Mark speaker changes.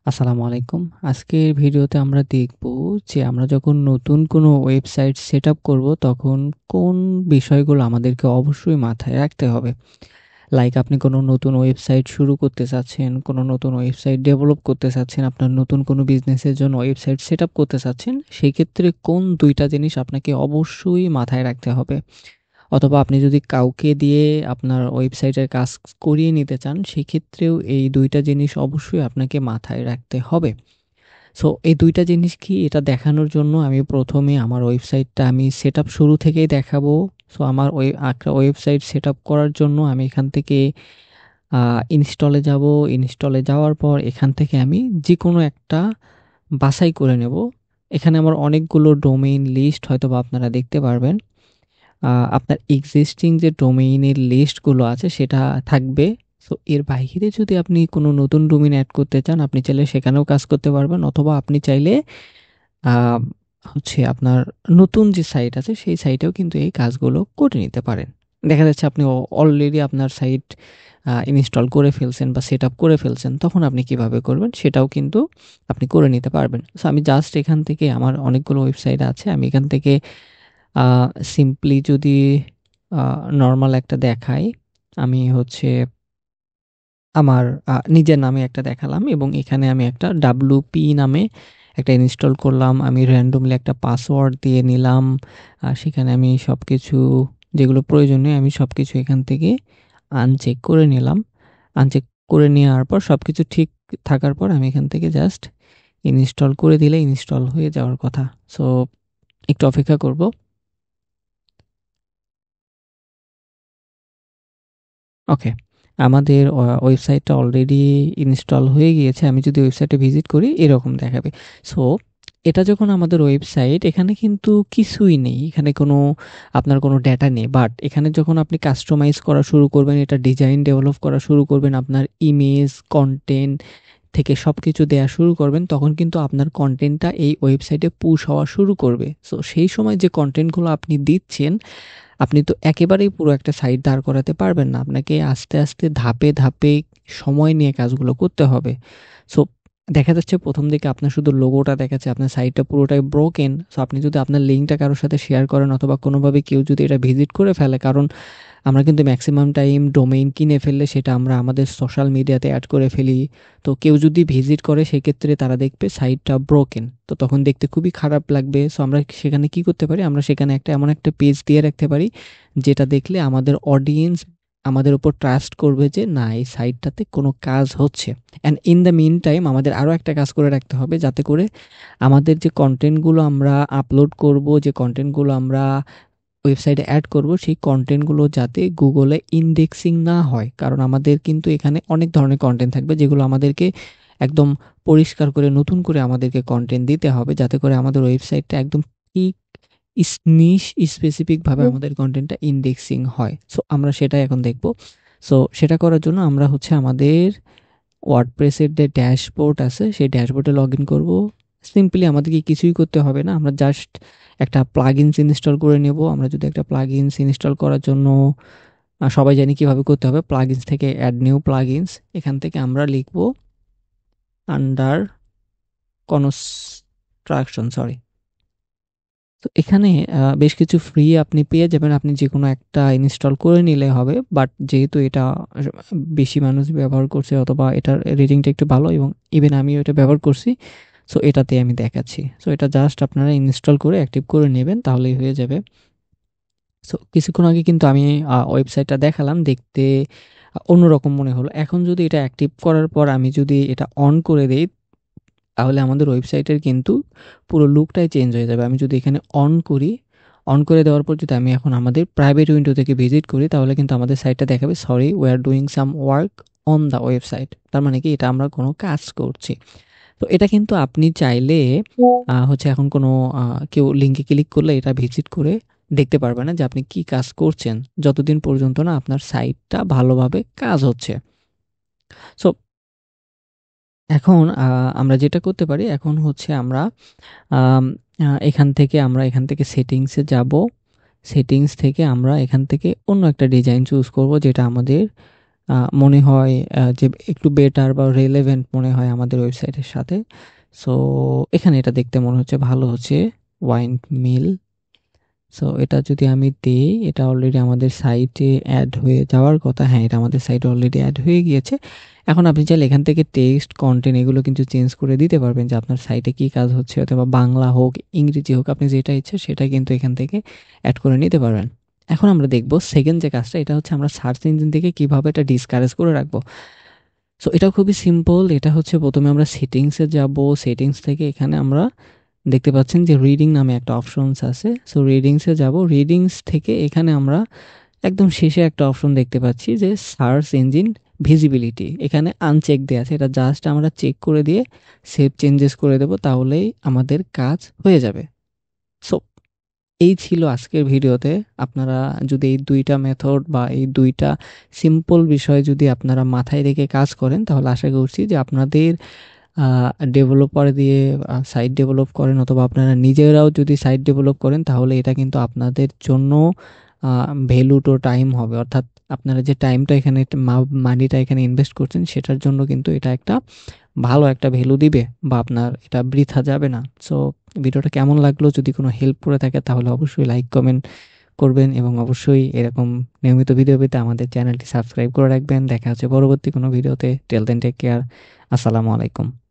Speaker 1: আসসালামু আলাইকুম। আজকের ভিডিওতে আমরা দেখব যে আমরা যখন নতুন কোনো ওয়েবসাইট সেটআপ করব তখন কোন বিষয়গুলো আমাদেরকে অবশ্যই মাথায় রাখতে হবে। লাইক আপনি কোনো নতুন ওয়েবসাইট শুরু করতে চাচ্ছেন, কোনো নতুন ওয়েবসাইট ডেভেলপ করতে চাচ্ছেন, আপনার নতুন কোনো বিজনেসের জন্য ওয়েবসাইট সেটআপ করতে চাচ্ছেন, সেই ক্ষেত্রে কোন ২ টা জিনিস আপনাকে অবশ্যই মাথায় রাখতে হবে। অথবা আপনি যদি কাউকে দিয়ে আপনার ওয়েবসাইটের কাজ করিয়ে নিতে চান, সেক্ষেত্রেও এই ২ টা জিনিস অবশ্যই আপনাকে মাথায় রাখতে হবে। সো এই ২ টা জিনিস কি এটা দেখানোর জন্য আমি ১ম এ আমার ওয়েবসাইটটা আমি সেটআপ শুরু থেকেই দেখাবো। সো আমার একটা ওয়েবসাইট সেটআপ করার জন্য আমি এখান থেকে আ ইনস্টলে যাবো। ইনস্টলে যাওয়ার পর এখান থেকে আমি যেকোনো একটা বাছাই করে নেবো। এখানে আমার অনেকগুলো ডোমেইন লিস্ট হয়তোবা আপনারা দেখতে পারবেন। আপনার এক্সিস্টিং যে ডোমেইনের লিস্টগুলো আছে সেটা থাকবে। সো এর বাহিরে যদি আপনি কোনো নতুন ডোমেইন এড করতে চান, আপনি চাইলে সেখানেও কাজ করতে পারবেন অথবা আপনি চাইলে আ হচ্ছে আপনার নতুন যে সাইট আছে সেই সাইটেও কিন্তু এই কাজগুলো করে নিতে পারেন। দেখা যাচ্ছে আপনি অলরেডি আপনার সাইট ইনস্টল করে ফেলছেন বা সেটআপ করে ফেলছেন। তখন আপনি কিভাবে করবেন সেটাও কিন্তু আপনি করে নিতে পারবেন। সো আমি জাস্ট এখান থেকে আমার অনেকগুলো ওয়েবসাইট আছে। আমি এখান থেকে আ সিম্পলি যদি আ নরমাল একটা দেখাই, আমি হচ্ছে আমার নিজের নামে একটা দেখালাম এবং এখানে আমি একটা WP নামে একটা ইনস্টল করলাম। আমি randomly একটা পাসওয়ার্ড দিয়ে নিলাম। সেখানে আমি সবকিছু যেগুলো প্রয়োজনীয় আমি সবকিছু এখান থেকে আনচেক করে নিলাম। আনচেক করে নেওয়ার পর সবকিছু ঠিক থাকার পর আমি এখান থেকে জাস্ট ইনস্টল করে দিলে ইনস্টল হয়ে যাওয়ার কথা। সো একটু অপেক্ষা করব। ওকে। আমাদের ওয়েবসাইটটা অলরেডি ইনস্টল হয়ে গিয়েছে। আমি যদি ওয়েবসাইটে ভিজিট করি এরকম দেখাবে। সো এটা যখন আমাদের ওয়েবসাইট এখানে কিন্তু কিছুই নেই। এখানে কোনো আপনার কোনো ডেটা নেই। বাট এখানে যখন আপনি কাস্টমাইজ করা শুরু করবেন, এটা ডিজাইন ডেভেলপ করা শুরু করবেন, আপনার ইমেজ, কনটেন্ট থেকে সবকিছু দেয়া শুরু করবেন, তখন কিন্তু আপনার কনটেন্টটা এই ওয়েবসাইটে পুশ হওয়া শুরু করবে। সো সেই সময় যে কনটেন্টগুলো আপনি দিচ্ছেন আপনি তো একেবারেই পুরো একটা সাইট দাঁড় করাতে পারবেন না। আপনাকে আস্তে, আস্তে ধাপে, ধাপে সময় নিয়ে কাজগুলো করতে হবে। সো দেখা যাচ্ছে ১ম দিকে আপনার শুধু লোগোটা দেখাচ্ছে, আপনার সাইটটা পুরোটাই ব্রোকেন। সো আপনি যদি আপনার লিঙ্কটা কারো সাথে শেয়ার করেন অথবা কোনোভাবে কেউ যদি এটা ভিজিট করে ফেলে, কারণ আমরা কিন্তু মেক্সিমাম টাইম ডোমেইন কিনে ফেললে সেটা আমরা আমাদের সোশ্যাল মিডিয়াতে এড করে ফেলি। তো কেউ যদি ভিজিট করে সেক্ষেত্রে তারা দেখবে সাইটটা ব্রোকেন। তো তখন দেখতে খুবই খারাপ লাগবে। সো আমরা সেখানে কি করতে পারি? আমরা সেখানে এমন একটা পেজ দিয়ে রাখতে পারি যেটা দেখলে আমাদের অডিয়েন্স আমাদের উপর ট্রাস্ট করবে যে না এই সাইটটাতে কোনো কাজ হচ্ছে। And in the mean time আমাদের আরো একটা কাজ করে রাখতে হবে যাতে করে আমাদের যে কনটেন্টগুলো আমরা আপলোড করব, যে কনটেন্টগুলো আমরা ওয়েবসাইটে এড করব সেই কনটেন্টগুলো যাতে গুগলে ইনডেক্সিং না হয়। কারণ আমাদের কিন্তু এখানে অনেক ধরনের কনটেন্ট থাকবে যেগুলো আমাদেরকে একদম পরিষ্কার করে নতুন করে আমাদেরকে কনটেন্ট দিতে হবে যাতে করে আমাদের ওয়েবসাইটটা একদম ঠিক নিশ স্পেসিফিক ভাবে আমাদের কনটেন্টটা ইনডেক্সিং হয়। সো আমরা সেটাই এখন দেখব। সো সেটা করার জন্য আমরা হচ্ছে আমাদের ওয়ার্ডপ্রেসের যে ড্যাশবোর্ড আছে সেই ড্যাশবোর্ডে লগইন করব। সিম্পলি আমাদেরকে কিছুই করতে হবে না। আমরা জাস্ট একটা প্লাগইনস ইনস্টল করে নেব। আমরা যদি একটা প্লাগইনস ইনস্টল করার জন্য সবাই জানি কিভাবে করতে হবে। প্লাগইনস থেকে এড নিউ প্লাগইনস এখান থেকে আমরা লিখব আন্ডার কনস্ট্রাকশন সরি। তো এখানে বেশ কিছু ফ্রি আপনি পেয়ে যাবেন। আপনি যেকোনো একটা ইনস্টল করে নিলে হবে। বাট যেহেতু এটা আস বেশি মানুষ ব্যবহার করছে অথবা এটার রেটিংটা একটু ভালো এবং ইভেন আমিও এটা ব্যবহার করছি। সো এটাতেই আমি দেখাচ্ছি। সো এটা জাস্ট আপনারা ইনস্টল করে অ্যাক্টিভ করে নেবেন তাহলেই হয়ে যাবে। সো কিছুক্ষণ আগে কিন্তু আমি ওয়েবসাইটটা দেখালাম। দেখতে অন্যরকম মনে হলো। এখন যদি এটা অ্যাক্টিভ করার পর আমি যদি এটা অন করে দেই তাহলে আমাদের ওয়েবসাইটের কিন্তু পুরো লুকটাই চেঞ্জ হয়ে যাবে। আমি যদি এখানে অন করি, অন করে দেওয়ার পর যদি আমি এখন আমাদের প্রাইভেট উইন্ডো থেকে ভিজিট করি তাহলে কিন্তু আমাদের সাইটটা দেখাবে sorry we are doing some work on the website. তার মানে কি এটা আমরা কোনো কাজ করছি। তো এটা কিন্তু আপনি চাইলে হচ্ছে এখন কোনো কেউ লিঙ্কে ক্লিক করলে এটা ভিজিট করে দেখতে পারবে না যে আপনি কি কাজ করছেন। যতদিন পর্যন্ত না আপনার সাইটটা ভালোভাবে কাজ হচ্ছে। সো এখন আমরা যেটা করতে পারি এখন হচ্ছে আমরা আম এখান থেকে সেটিংসে যাবো। সেটিংস থেকে আমরা এখান থেকে অন্য একটা ডিজাইন চুজ করব যেটা আমাদের মনে হয় যে একটু বেটার বা রেলেভেন্ট মনে হয় আমাদের ওয়েবসাইটের সাথে। সো এখানে এটা দেখতে মনে হচ্ছে ভালো হচ্ছে, ওয়াইন মিল। সো এটা যদি আমি দেই, এটা অলরেডি আমাদের সাইটে অ্যাড হয়ে যাওয়ার কথা। হ্যাঁ, এটা আমাদের সাইটে অলরেডি অ্যাড হয়ে গিয়েছে। এখন আপনি চাইলে এখান থেকে টেক্সট, কন্টেন্ট এগুলো কিন্তু চেঞ্জ করে দিতে পারবেন যে আপনার সাইটে কী কাজ হচ্ছে, অথবা বাংলা হোক, ইংরেজি হোক, আপনি যেটা ইচ্ছা সেটা কিন্তু এখান থেকে অ্যাড করে নিতে পারবেন। এখন আমরা দেখব সেকেন্ড যে কাজটা, এটা হচ্ছে আমরা সার্চ ইঞ্জিন থেকে কিভাবে এটা ডিসকারেজ করে রাখবো। সো এটাও খুবই সিম্পল। এটা হচ্ছে প্রথমে আমরা সেটিংসে যাব। সেটিংস থেকে এখানে আমরা দেখতে পাচ্ছেন যে রিডিং নামে একটা অপশনস আছে। সো রিডিংসে যাব। রিডিংস থেকে এখানে আমরা একদম শেষে একটা অপশন দেখতে পাচ্ছি যে সার্চ ইঞ্জিন ভিজিবিলিটি, এখানে আনচেক দেওয়া আছে। এটা জাস্ট আমরা চেক করে দিয়ে সেভ চেঞ্জেস করে দেব, তাহলেই আমাদের কাজ হয়ে যাবে। সো এই ছিল আজকের ভিডিওতে। আপনারা যদি এই ২ টা মেথড বা এই ২ টা সিম্পল বিষয় যদি আপনারা মাথায় রেখে কাজ করেন, তাহলে আশা করছি যে আপনাদের ডেভেলপার দিয়ে সাইট ডেভেলপ করেন, অথবা আপনারা নিজেরাও যদি সাইট ডেভেলপ করেন, তাহলে এটা কিন্তু আপনাদের জন্য ভ্যালু টু টাইম হবে। অর্থাৎ আপনারা যে টাইমটা এখানে মানিটা এখানে ইনভেস্ট করছেন, সেটার জন্য কিন্তু এটা একটা ভালো একটা ভ্যালু দিবে, বা আপনার এটা বৃথা যাবে না। সো ভিডিওটা কেমন লাগলো, যদি কোনো হেল্প করে থাকে তাহলে অবশ্যই লাইক কমেন্ট করবেন, এবং অবশ্যই এরকম নিয়মিত ভিডিও পেতে আমাদের চ্যানেলটি সাবস্ক্রাইব করে রাখবেন। দেখা হচ্ছে পরবর্তী কোনো ভিডিওতে। টেল দেন টেক কেয়ার। আসসালামু আলাইকুম।